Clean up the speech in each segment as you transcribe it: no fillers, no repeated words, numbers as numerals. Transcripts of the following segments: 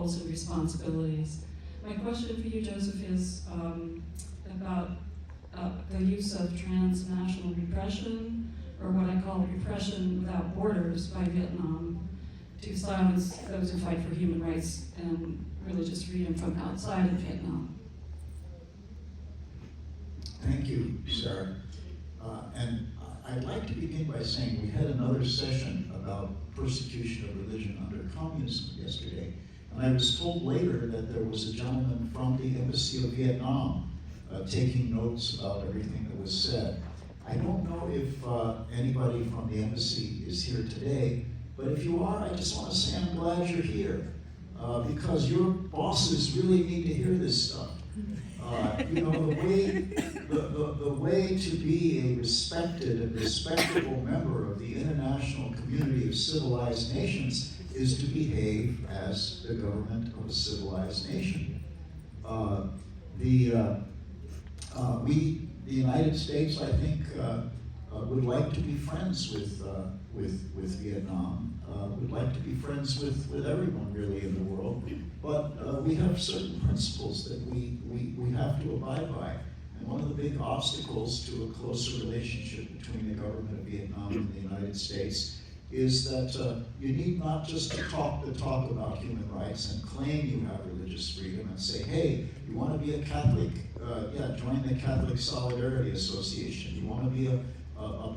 roles and responsibilities. My question for you, Joseph, is about the use of transnational repression, or what I call repression without borders by Vietnam, to silence those who fight for human rights and religious freedom from outside of Vietnam. Thank you, Sarah. And I'd like to begin by saying we had another session about persecution of religion under communism yesterday. And I was told later that there was a gentleman from the Embassy of Vietnam taking notes about everything that was said. I don't know if anybody from the embassy is here today, but if you are, I just want to say I'm glad you're here, because your bosses really need to hear this stuff. You know, the way to be a respected and respectable member of the international community of civilized nations is to behave as the government of a civilized nation. The United States, I think, would like to be friends with Vietnam. Would like to be friends with everyone really in the world, but we have certain principles that we have to abide by. And one of the big obstacles to a closer relationship between the government of Vietnam and the United States is that you need not just to talk about human rights and claim you have religious freedom and say, hey, you want to be a Catholic? Join the Catholic Solidarity Association. You want to be a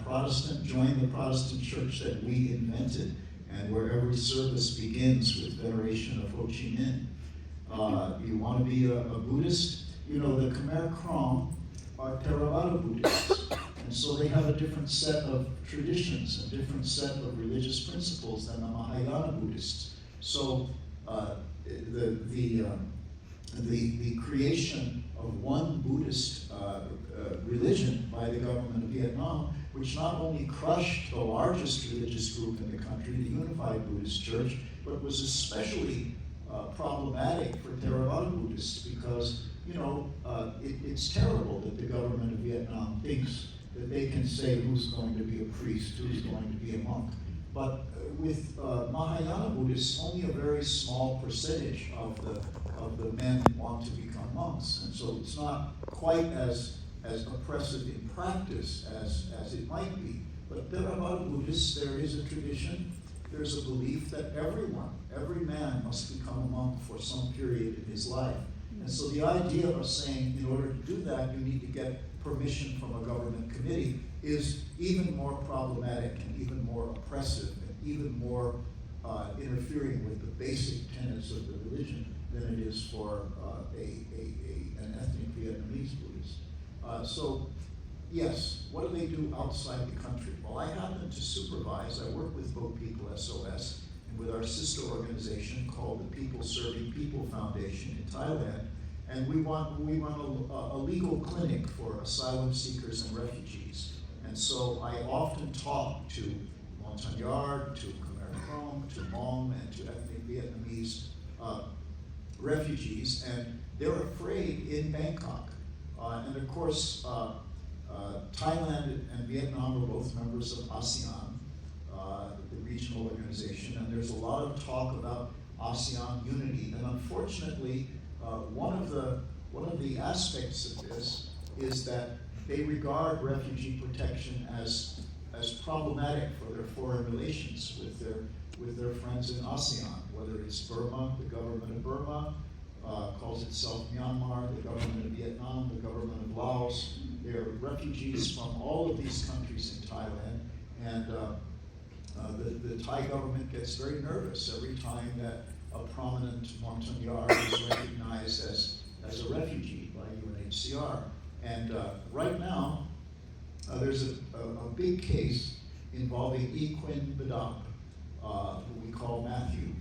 Protestant? Join the Protestant church that we invented, and where every service begins with veneration of Ho Chi Minh. You want to be a Buddhist? You know, the Khmer Krom are Theravada Buddhists, and so they have a different set of traditions, a different set of religious principles than the Mahayana Buddhists. So the creation of one Buddhist religion by the government of Vietnam, which not only crushed the largest religious group in the country, the Unified Buddhist Church, but was especially problematic for Theravada Buddhists because, you know, it's terrible that the government of Vietnam thinks that they can say who's going to be a priest, who's going to be a monk. But with Mahayana Buddhists, only a very small percentage of the men want to become monks. And so it's not quite as oppressive in practice as it might be. But Theravada Buddhists, there is a tradition, there's a belief that every man must become a monk for some period in his life. And so the idea of saying, in order to do that, you need to get permission from a government committee is even more problematic and even more oppressive and even more interfering with the basic tenets of the religion than it is for an ethnic Vietnamese Buddhist. So, yes, what do they do outside the country? Well, I happen to supervise, I work with Boat People SOS, and with our sister organization called the People Serving People Foundation in Thailand, and we run a legal clinic for asylum seekers and refugees. And so I often talk to Montagnard, to Khmer Krom, to Hmong, and to ethnic Vietnamese refugees, and they're afraid in Bangkok. And of course, Thailand and Vietnam are both members of ASEAN, the regional organization, and there's a lot of talk about ASEAN unity. And unfortunately, one of the aspects of this is that they regard refugee protection as problematic for their foreign relations with their friends in ASEAN, whether it's Burma, the government of Burma calls itself Myanmar, the government of Vietnam, the government of Laos. There are refugees from all of these countries in Thailand, and the Thai government gets very nervous every time that a prominent Montagnard is recognized as a refugee by UNHCR. And right now, there's a big case involving Equin Badap, who we call Matthew,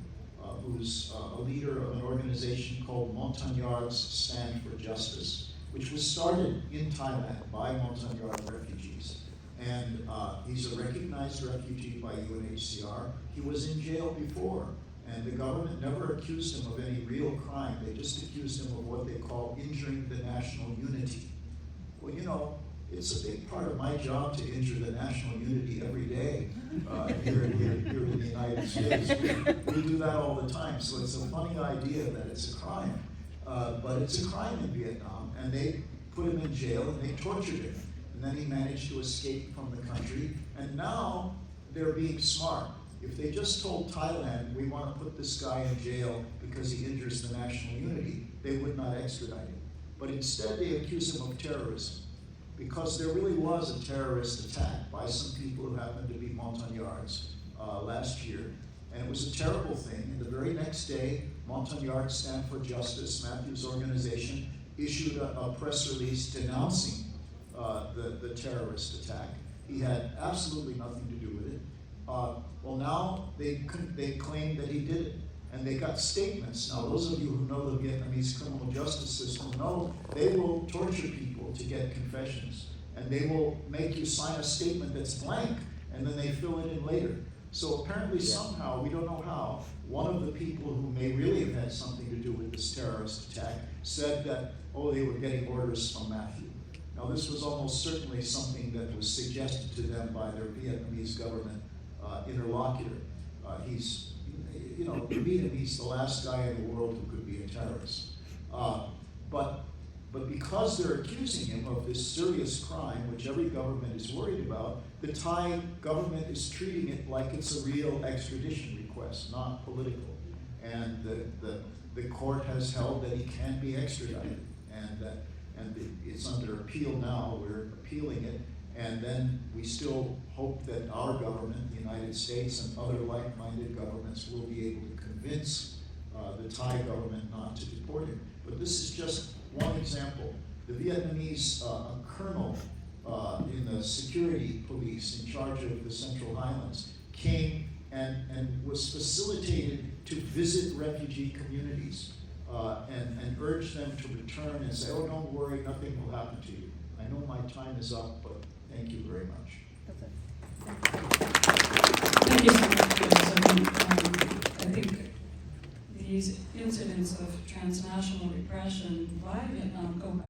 who's a leader of an organization called Montagnards Stand for Justice, which was started in Thailand by Montagnard refugees. And he's a recognized refugee by UNHCR. He was in jail before, and the government never accused him of any real crime. They just accused him of what they call injuring the national unity. Well, you know, It's a big part of my job to injure the national unity every day here in the United States. We do that all the time, so it's a funny idea that it's a crime. But it's a crime in Vietnam, and they put him in jail and they tortured him. And then he managed to escape from the country, and now they're being smart. If they just told Thailand, we want to put this guy in jail because he injures the national unity, they would not extradite him. But instead they accuse him of terrorism, because there really was a terrorist attack by some people who happened to be Montagnards last year. And it was a terrible thing. And the very next day, Montagnards Stand for Justice, Matthew's organization, issued a press release denouncing the terrorist attack. He had absolutely nothing to do with it. Well, now they claim that he did it, and they got statements. Now, those of you who know the Vietnamese criminal justice system know they will torture people to get confessions, and they will make you sign a statement that's blank, and then they fill it in later. So apparently, somehow, we don't know how, one of the people who may really have had something to do with this terrorist attack said that, oh, they were getting orders from Matthew. Now, this was almost certainly something that was suggested to them by their Vietnamese government interlocutor. He's, you know, the Vietnamese, the last guy in the world who could be a terrorist. But because they're accusing him of this serious crime, which every government is worried about, the Thai government is treating it like it's a real extradition request, not political. And the court has held that he can be extradited, and it's under appeal now. We're appealing it, and then we still hope that our government, the United States, and other like-minded governments will be able to convince the Thai government not to deport him. But this is just one example. The Vietnamese colonel in the security police in charge of the Central Highlands came and was facilitated to visit refugee communities and urge them to return and say, oh, don't worry, nothing will happen to you. I know my time is up, but thank you very much. That's it. Thank you so much. I think these incidents of transnational repression by Vietnam go